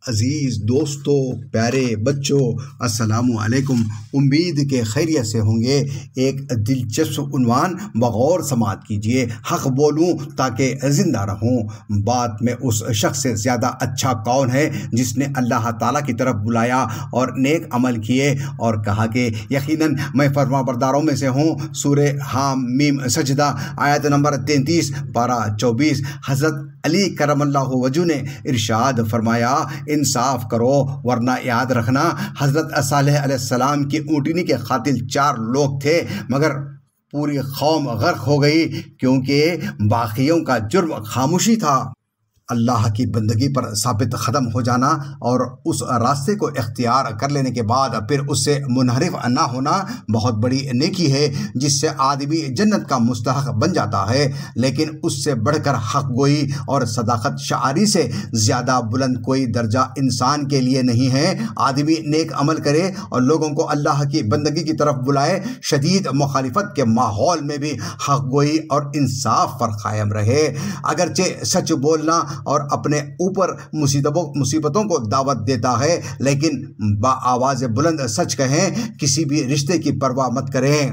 عزیز دوستو، پیارے بچوں، السلام علیکم۔ امید کے خیریت سے ہوں گے۔ ایک دلچسپ عنوان بغور سماعت کیجیے۔ حق بولوں تاکہ زندہ رہوں۔ بات میں اس شخص سے زیادہ اچھا کون ہے جس نے اللہ تعالیٰ کی طرف بلایا اور نیک عمل کیے اور کہا کہ یقیناً میں فرما برداروں میں سے ہوں۔ سورہ حامیم سجدہ آیت نمبر 33 پارہ 24۔ حضرت علی کرم اللہ وجہ نے ارشاد فرمایا، انصاف کرو ورنہ یاد رکھنا حضرت صالح علیہ السلام کی اونٹنی کے قاتل 4 لوگ تھے، مگر پوری قوم غرق ہو گئی کیونکہ باقیوں کا جرم خاموشی تھا۔ اللہ کی بندگی پر ثابت قدم ہو جانا اور اس راستے کو اختیار کر لینے کے بعد پھر اس سے منحرف نہ ہونا بہت بڑی نیکی ہے، جس سے آدمی جنت کا مستحق بن جاتا ہے۔ لیکن اس سے بڑھ کر حق گوئی اور صداقت شعاری سے زیادہ بلند کوئی درجہ انسان کے لیے نہیں ہے۔ آدمی نیک عمل کرے اور لوگوں کو اللہ کی بندگی کی طرف بلائے، شدید مخالفت کے ماحول میں بھی حق گوئی اور انصاف پر قائم رہے۔ اگرچہ سچ بولنا اور اپنے اوپر مصیبتوں کو دعوت دیتا ہے، لیکن بآواز بلند سچ کہیں، کسی بھی رشتے کی پرواہ مت کریں۔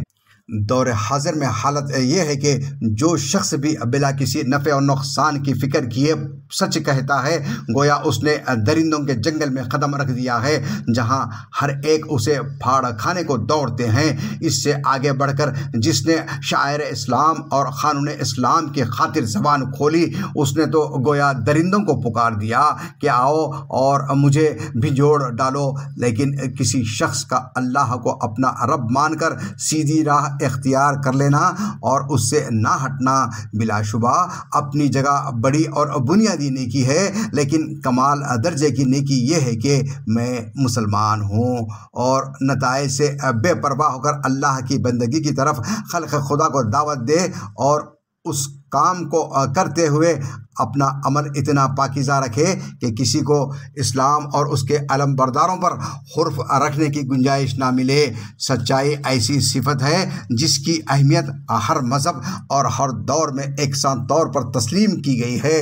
دور حاضر میں حالت یہ ہے کہ جو شخص بھی بلا کسی نفع و نقصان کی فکر کیے سچ کہتا ہے، گویا اس نے درندوں کے جنگل میں قدم رکھ دیا ہے جہاں ہر ایک اسے پھاڑ کھانے کو دوڑتے ہیں۔ اس سے آگے بڑھ کر جس نے شاعر اسلام اور قانون اسلام کی خاطر زبان کھولی، اس نے تو گویا درندوں کو پکار دیا کہ آؤ اور مجھے بھجوڑ ڈالو۔ لیکن کسی شخص کا اللہ کو اپنا رب مان کر سیدھی راہ اختیار کر لینا اور اس سے نہ ہٹنا بلا شبہ اپنی جگہ بڑی اور بنیادی نیکی ہے، لیکن کمال درجے کی نیکی یہ ہے کہ میں مسلمان ہوں اور نتائج سے بے پرواہ ہو کر اللہ کی بندگی کی طرف خلق خدا کو دعوت دے اور اس کام کو کرتے ہوئے اپنا عمل اتنا پاکیزہ رکھے کہ کسی کو اسلام اور اس کے علم برداروں پر حرف رکھنے کی گنجائش نہ ملے۔ سچائی ایسی صفت ہے جس کی اہمیت ہر مذہب اور ہر دور میں یکساں طور پر تسلیم کی گئی ہے۔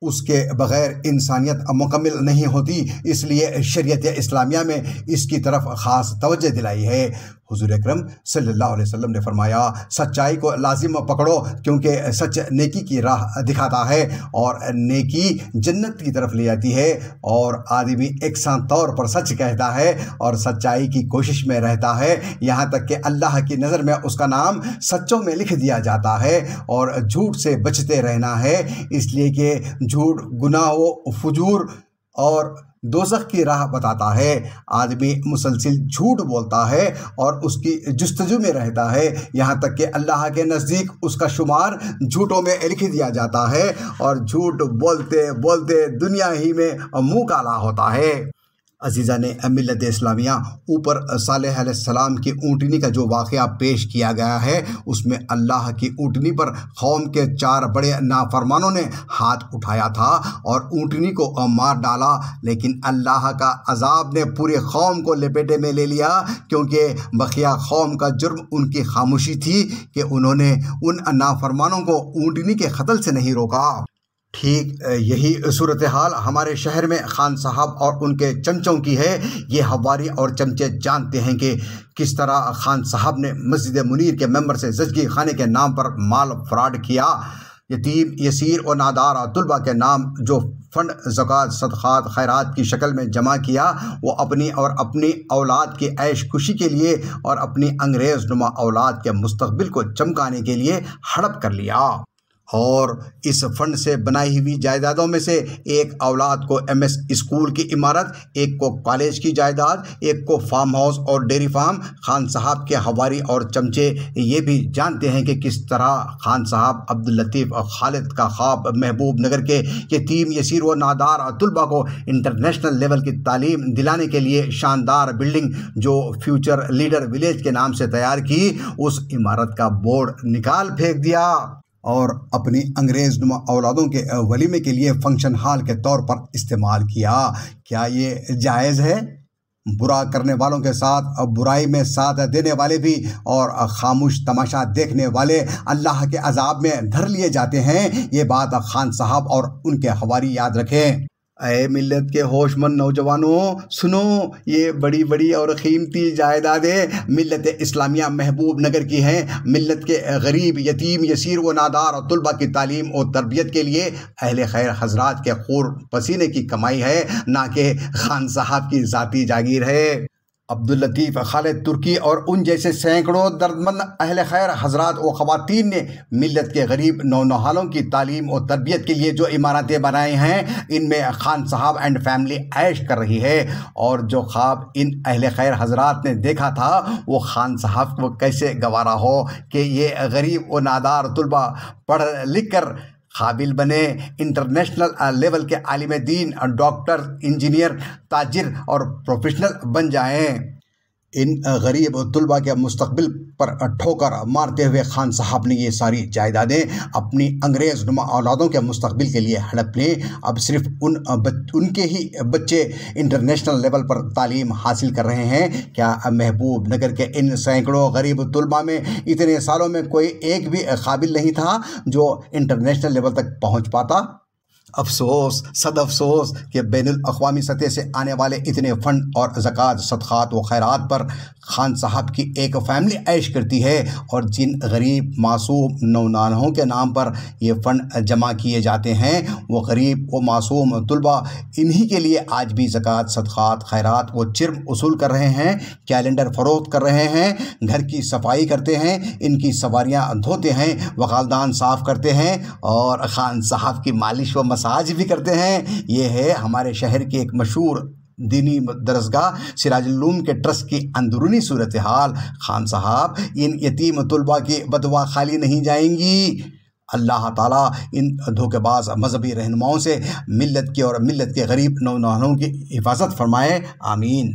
اس کے بغیر انسانیت مکمل نہیں ہوتی، اس لیے شریعت اسلامیہ میں اس کی طرف خاص توجہ دلائی ہے۔ حضور اکرم صلی اللہ علیہ وسلم نے فرمایا، سچائی کو لازم پکڑو کیونکہ سچ نیکی کی راہ دکھاتا ہے اور نیکی جنت کی طرف لے جاتی ہے، اور آدمی یکساں طور پر سچ کہتا ہے اور سچائی کی کوشش میں رہتا ہے، یہاں تک کہ اللہ کی نظر میں اس کا نام سچوں میں لکھ دیا جاتا ہے۔ اور جھوٹ سے بچتے رہنا ہے، اس لیے کہ جھوٹ گناہ و فجور اور دوزخ کی راہ بتاتا ہے۔ آدمی مسلسل جھوٹ بولتا ہے اور اس کی جستجو میں رہتا ہے، یہاں تک کہ اللہ کے نزدیک اس کا شمار جھوٹوں میں لکھ دیا جاتا ہے، اور جھوٹ بولتے بولتے دنیا ہی میں منہ کالا ہوتا ہے۔ عزیزان ملت اسلامیہ، اوپر صالح علیہ السلام کی اونٹنی کا جو واقعہ پیش کیا گیا ہے، اس میں اللہ کی اونٹنی پر قوم کے 4 بڑے نافرمانوں نے ہاتھ اٹھایا تھا اور اونٹنی کو مار ڈالا، لیکن اللہ کا عذاب نے پوری قوم کو لپیٹے میں لے لیا، کیونکہ بقیہ قوم کا جرم ان کی خاموشی تھی کہ انہوں نے ان نافرمانوں کو اونٹنی کے قتل سے نہیں روکا۔ ٹھیک یہی صورتحال ہمارے شہر میں خان صاحب اور ان کے چمچوں کی ہے۔ یہ حواری اور چمچے جانتے ہیں کہ کس طرح خان صاحب نے مسجد منیر کے ممبر سے زچگی خانے کے نام پر مال فراڈ کیا۔ یتیم، یسیر اور نادار طلباء کے نام جو فنڈ زکوٰۃ، صدقات، خیرات کی شکل میں جمع کیا، وہ اپنی اور اپنی اولاد کی عیش خوشی کے لیے اور اپنی انگریز نما اولاد کے مستقبل کو چمکانے کے لیے ہڑپ کر لیا۔ اور اس فنڈ سے بنائی ہوئی جائیدادوں میں سے ایک اولاد کو MS اسکول کی عمارت، ایک کو کالج کی جائیداد، ایک کو فارم ہاؤس اور ڈیری فارم۔ خان صاحب کے حواری اور چمچے یہ بھی جانتے ہیں کہ کس طرح خان صاحب عبداللطیف خالد کا خواب محبوب نگر کے یتیم، یسیر و نادار طلباء کو انٹرنیشنل لیول کی تعلیم دلانے کے لیے شاندار بلڈنگ جو فیوچر لیڈر ولیج کے نام سے تیار کی، اس عمارت کا بورڈ نکال پھینک دیا اور اپنی انگریز نما اولادوں کے ولیمے کے لیے فنکشن ہال کے طور پر استعمال کیا۔ کیا یہ جائز ہے؟ برا کرنے والوں کے ساتھ برائی میں ساتھ دینے والے بھی اور خاموش تماشا دیکھنے والے اللہ کے عذاب میں دھر لیے جاتے ہیں۔ یہ بات خان صاحب اور ان کے حواری یاد رکھیں۔ اے ملت کے ہوش مند نوجوانوں، سنو، یہ بڑی بڑی اور قیمتی جائیدادیں ملت اسلامیہ محبوب نگر کی ہیں۔ ملت کے غریب، یتیم، یسیر و نادار اور طلباء کی تعلیم و تربیت کے لیے اہل خیر حضرات کے خون پسینے کی کمائی ہے، نہ کہ خان صاحب کی ذاتی جاگیر ہے۔ عبداللطیف، خالد ترکی اور ان جیسے سینکڑوں دردمند اہل خیر حضرات و خواتین نے ملت کے غریب نونہالوں کی تعلیم و تربیت کے لیے جو عمارتیں بنائی ہیں، ان میں خان صاحب اینڈ فیملی عیش کر رہی ہے، اور جو خواب ان اہل خیر حضرات نے دیکھا تھا وہ خان صاحب کو کیسے گوارا ہو کہ یہ غریب و نادار طلباء پڑھ لکھ کر قابل بنے، انٹرنیشنل لیول کے عالم دین، ڈاکٹر، انجینئر، تاجر اور پروفیشنل بن جائیں۔ ان غریب طلباء کے مستقبل پر ٹھوکر مارتے ہوئے خان صاحب نے یہ ساری جائیدادیں اپنی انگریز نما اولادوں کے مستقبل کے لیے ہڑپ لیں۔ اب صرف ان کے ہی بچے انٹرنیشنل لیول پر تعلیم حاصل کر رہے ہیں۔ کیا محبوب نگر کے ان سینکڑوں غریب طلباء میں اتنے سالوں میں کوئی ایک بھی قابل نہیں تھا جو انٹرنیشنل لیول تک پہنچ پاتا؟ افسوس، صد افسوس کہ بین الاقوامی سطح سے آنے والے اتنے فنڈ اور زکوٰۃ، صدقات و خیرات پر خان صاحب کی ایک فیملی عیش کرتی ہے، اور جن غریب معصوم نونہالوں کے نام پر یہ فنڈ جمع کیے جاتے ہیں وہ غریب و معصوم طلباء انہی کے لیے آج بھی زکوٰۃ، صدقات، خیرات و چرم وصول کر رہے ہیں، کیلنڈر فروخت کر رہے ہیں، گھر کی صفائی کرتے ہیں، ان کی سواریاں دھوتے ہیں، وغالدان صاف کرتے ہیں، اور خان صاحب کی مالش و مساج بھی کرتے ہیں۔ یہ ہے ہمارے شہر کی ایک مشہور دینی درسگاہ سراج العلوم کے ٹرسٹ کی اندرونی صورتحال۔ خان صاحب، ان یتیم طلباء کی بدعا خالی نہیں جائیں گی۔ اللہ تعالیٰ ان دھوکے باز مذہبی رہنماؤں سے ملت کی اور ملت کے غریب نونہالوں کی حفاظت فرمائے، آمین۔